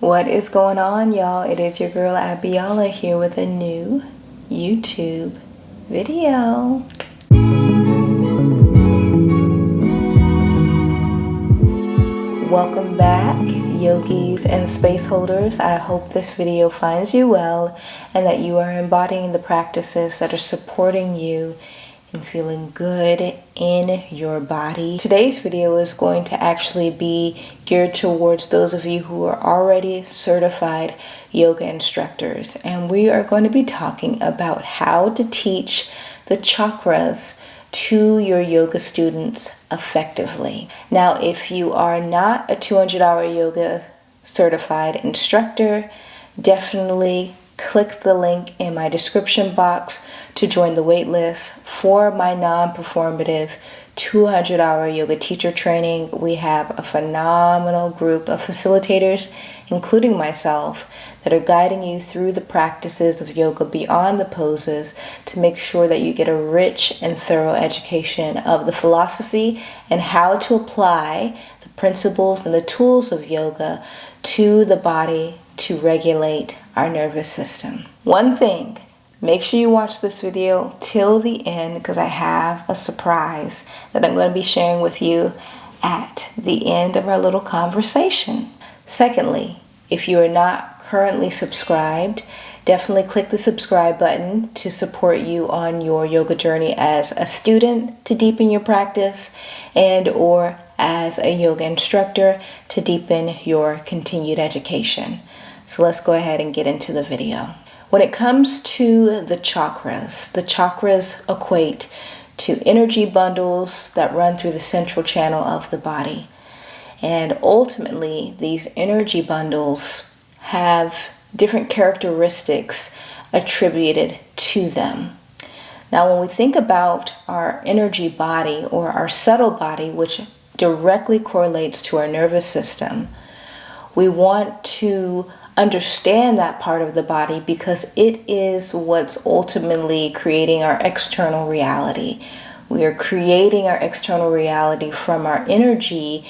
What is going on, y'all? It is your girl Biola here with a new YouTube video. Welcome back, yogis and space holders. I hope this video finds you well and that you are embodying the practices that are supporting you and feeling good in your body. Today's video is going to actually be geared towards those of you who are already certified yoga instructors, and we are going to be talking about how to teach the chakras to your yoga students effectively. Now, if you are not a 200-hour yoga certified instructor, definitely click the link in my description box to join the waitlist for my non-performative 200-hour yoga teacher training. We have a phenomenal group of facilitators, including myself, that are guiding you through the practices of yoga beyond the poses to make sure that you get a rich and thorough education of the philosophy and how to apply the principles and the tools of yoga to the body to regulate our nervous system. One thing, make sure you watch this video till the end because I have a surprise that I'm going to be sharing with you at the end of our little conversation. Secondly, if you are not currently subscribed, definitely click the subscribe button to support you on your yoga journey as a student to deepen your practice and or as a yoga instructor to deepen your continued education. So let's go ahead and get into the video. When it comes to the chakras equate to energy bundles that run through the central channel of the body. And ultimately, these energy bundles have different characteristics attributed to them. Now, when we think about our energy body or our subtle body, which directly correlates to our nervous system, we want to understand that part of the body because it is what's ultimately creating our external reality. We are creating our external reality from our energy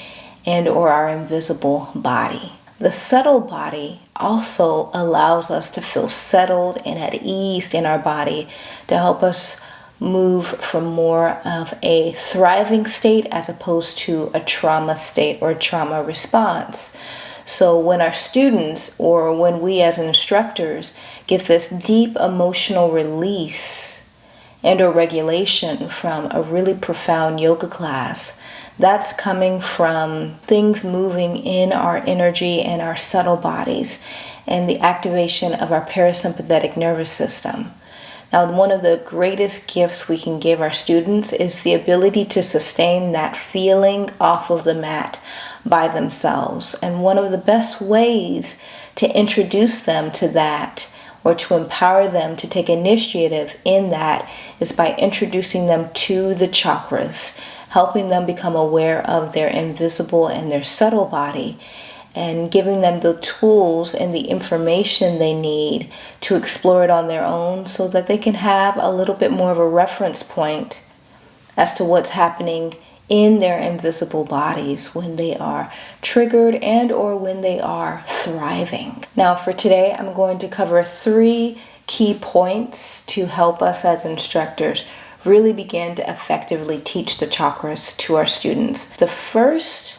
and or our invisible body. The subtle body also allows us to feel settled and at ease in our body to help us move from more of a thriving state as opposed to a trauma state or trauma response. So when our students or when we as instructors get this deep emotional release and or regulation from a really profound yoga class, that's coming from things moving in our energy and our subtle bodies and the activation of our parasympathetic nervous system. Now, one of the greatest gifts we can give our students is the ability to sustain that feeling off of the mat by themselves. And one of the best ways to introduce them to that or to empower them to take initiative in that is by introducing them to the chakras, helping them become aware of their invisible and their subtle body, and giving them the tools and the information they need to explore it on their own so that they can have a little bit more of a reference point as to what's happening in their invisible bodies when they are triggered and or when they are thriving. Now for today, I'm going to cover 3 key points to help us as instructors really begin to effectively teach the chakras to our students. The first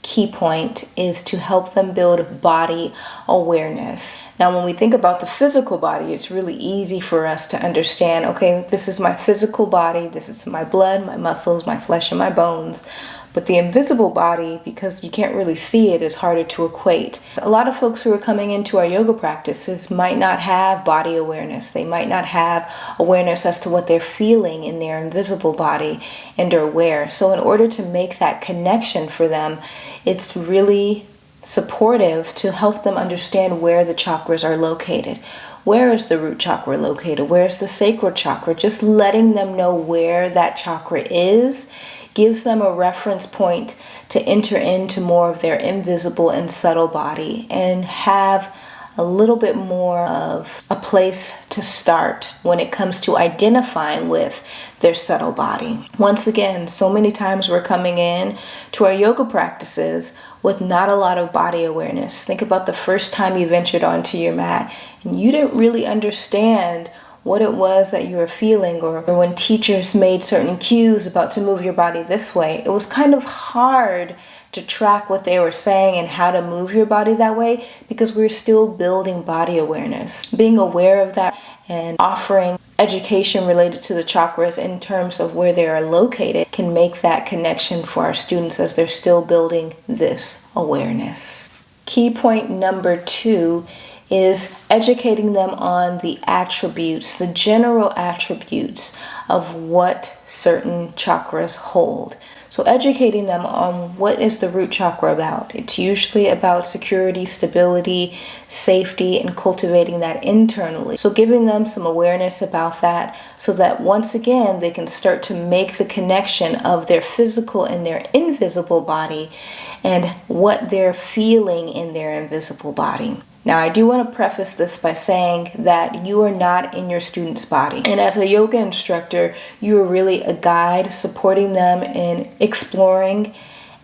key point is to help them build body awareness. Now, when we think about the physical body, it's really easy for us to understand, okay, this is my physical body, this is my blood, my muscles, my flesh, and my bones. But the invisible body, because you can't really see it, is harder to equate. A lot of folks who are coming into our yoga practices might not have body awareness. They might not have awareness as to what they're feeling in their invisible body and are aware. So in order to make that connection for them, it's really supportive to help them understand where the chakras are located. Where is the root chakra located? Where's the sacral chakra? Just letting them know where that chakra is gives them a reference point to enter into more of their invisible and subtle body and have a little bit more of a place to start when it comes to identifying with their subtle body. Once again, so many times we're coming in to our yoga practices with not a lot of body awareness. Think about the first time you ventured onto your mat and you didn't really understand what it was that you were feeling, or when teachers made certain cues about to move your body this way. It was kind of hard to track what they were saying and how to move your body that way because we're still building body awareness. Being aware of that and offering education related to the chakras in terms of where they are located can make that connection for our students as they're still building this awareness. Key point number 2 is educating them on the attributes, the general attributes of what certain chakras hold. So educating them on what is the root chakra about. It's usually about security, stability, safety, and cultivating that internally. So giving them some awareness about that so that once again they can start to make the connection of their physical and their invisible body and what they're feeling in their invisible body. Now, I do want to preface this by saying that you are not in your student's body. And as a yoga instructor, you are really a guide supporting them in exploring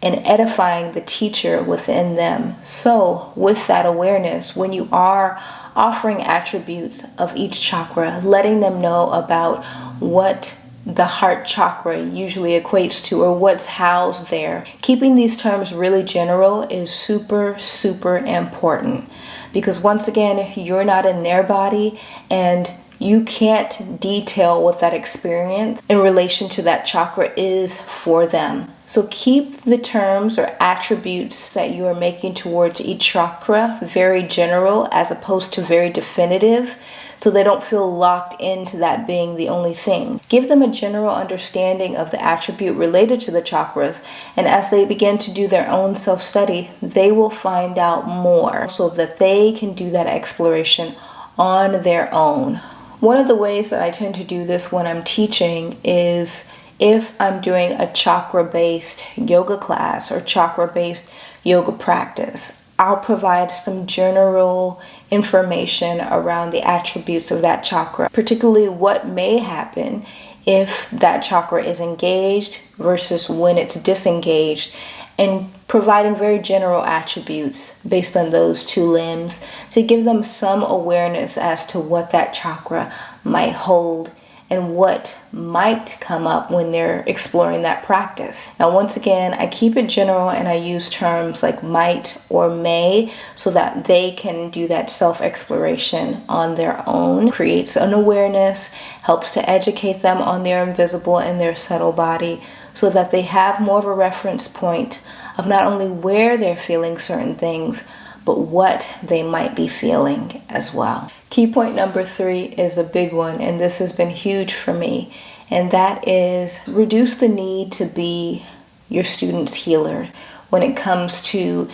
and edifying the teacher within them. So with that awareness, when you are offering attributes of each chakra, letting them know about what the heart chakra usually equates to or what's housed there, keeping these terms really general is super, super important. Because once again, you're not in their body and you can't detail what that experience in relation to that chakra is for them. So keep the terms or attributes that you are making towards each chakra very general as opposed to very definitive, so they don't feel locked into that being the only thing. Give them a general understanding of the attribute related to the chakras, and as they begin to do their own self-study, they will find out more so that they can do that exploration on their own. One of the ways that I tend to do this when I'm teaching is if I'm doing a chakra-based yoga class or chakra-based yoga practice, I'll provide some general information around the attributes of that chakra, particularly what may happen if that chakra is engaged versus when it's disengaged, and providing very general attributes based on those two limbs to give them some awareness as to what that chakra might hold and what might come up when they're exploring that practice. Now, once again, I keep it general and I use terms like might or may so that they can do that self-exploration on their own. Creates an awareness, helps to educate them on their invisible and their subtle body so that they have more of a reference point of not only where they're feeling certain things, but what they might be feeling as well. Key point number 3 is a big one, and this has been huge for me, and that is reduce the need to be your student's healer when it comes to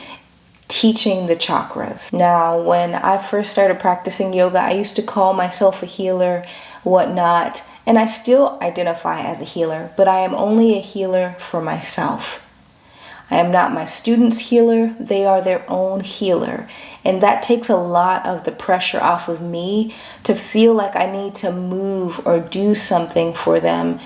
teaching the chakras. Now, when I first started practicing yoga, I used to call myself a healer, whatnot, and I still identify as a healer, but I am only a healer for myself. I am not my student's healer, they are their own healer. And that takes a lot of the pressure off of me to feel like I need to move or do something for them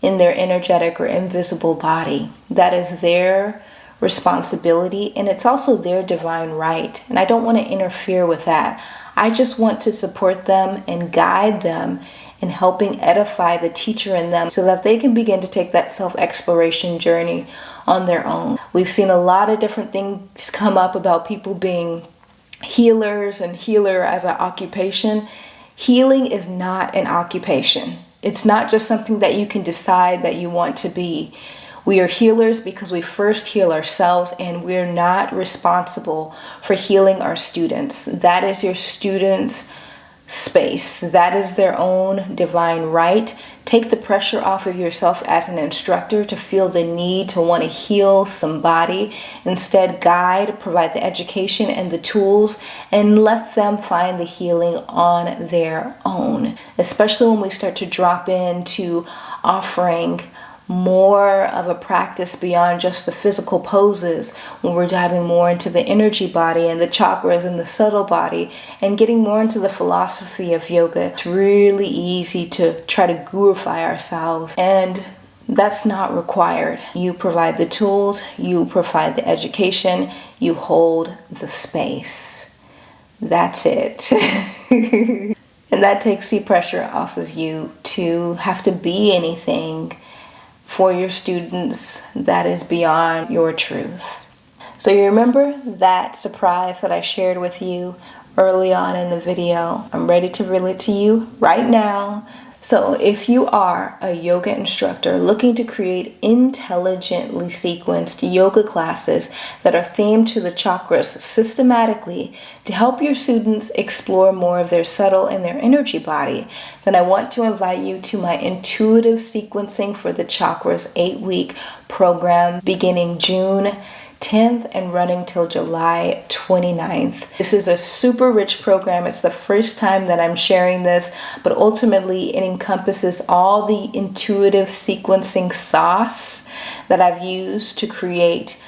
in their energetic or invisible body. That is their responsibility, and it's also their divine right. And I don't want to interfere with that. I just want to support them and guide them in helping edify the teacher in them so that they can begin to take that self-exploration journey on their own. We've seen a lot of different things come up about people being healers and healer as an occupation. Healing is not an occupation. It's not just something that you can decide that you want to be. We are healers because we first heal ourselves, and we're not responsible for healing our students. That is your students' space. That is their own divine right. Take the pressure off of yourself as an instructor to feel the need to want to heal somebody. Instead, guide, provide the education and the tools, and let them find the healing on their own. Especially when we start to drop into offering more of a practice beyond just the physical poses, when we're diving more into the energy body and the chakras and the subtle body and getting more into the philosophy of yoga. It's really easy to try to gurify ourselves, and that's not required. You provide the tools, you provide the education, you hold the space. That's it. And that takes the pressure off of you to have to be anything for your students that is beyond your truth. So you remember that surprise that I shared with you early on in the video? I'm ready to reveal it to you right now. So if you are a yoga instructor looking to create intelligently sequenced yoga classes that are themed to the chakras systematically to help your students explore more of their subtle and their energy body, then I want to invite you to my intuitive sequencing for the chakras 8-week program beginning June 10th and running till July 29th. This is a super rich program. It's the first time that I'm sharing this, but ultimately it encompasses all the intuitive sequencing sauce that I've used to create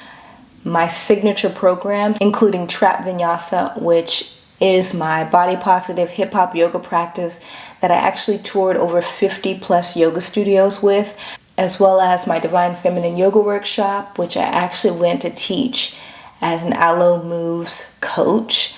my signature programs, including Trap Vinyasa, which is my body positive hip hop yoga practice that I actually toured over 50 plus yoga studios with, as well as my Divine Feminine Yoga Workshop, which I actually went to teach as an Aloe Moves coach.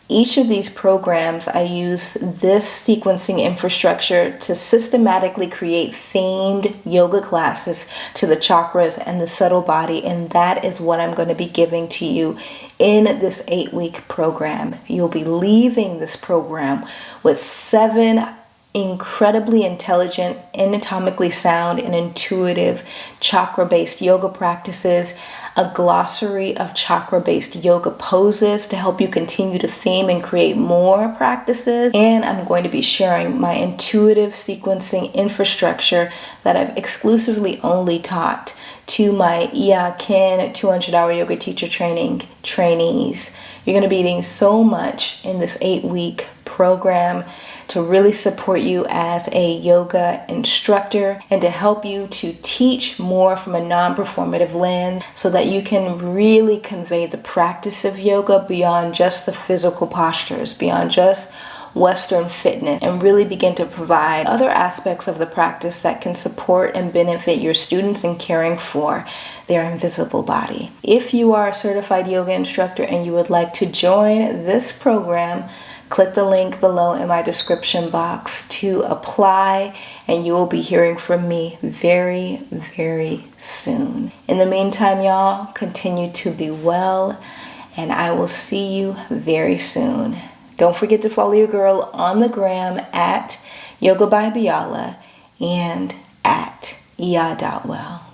Each of these programs, I use this sequencing infrastructure to systematically create themed yoga classes to the chakras and the subtle body, and that is what I'm going to be giving to you in this 8-week program. You'll be leaving this program with 7 incredibly intelligent, anatomically sound, and intuitive chakra-based yoga practices, a glossary of chakra-based yoga poses to help you continue to theme and create more practices, and I'm going to be sharing my intuitive sequencing infrastructure that I've exclusively only taught to my iyaKIN 200-hour yoga teacher training trainees. You're going to be getting so much in this 8-week program to really support you as a yoga instructor and to help you to teach more from a non-performative lens so that you can really convey the practice of yoga beyond just the physical postures, beyond just Western fitness, and really begin to provide other aspects of the practice that can support and benefit your students in caring for their invisible body. If you are a certified yoga instructor and you would like to join this program, click the link below in my description box to apply, and you will be hearing from me very, very soon. In the meantime, y'all, continue to be well, and I will see you very soon. Don't forget to follow your girl on the gram at Yoga by Biola and at iya.well.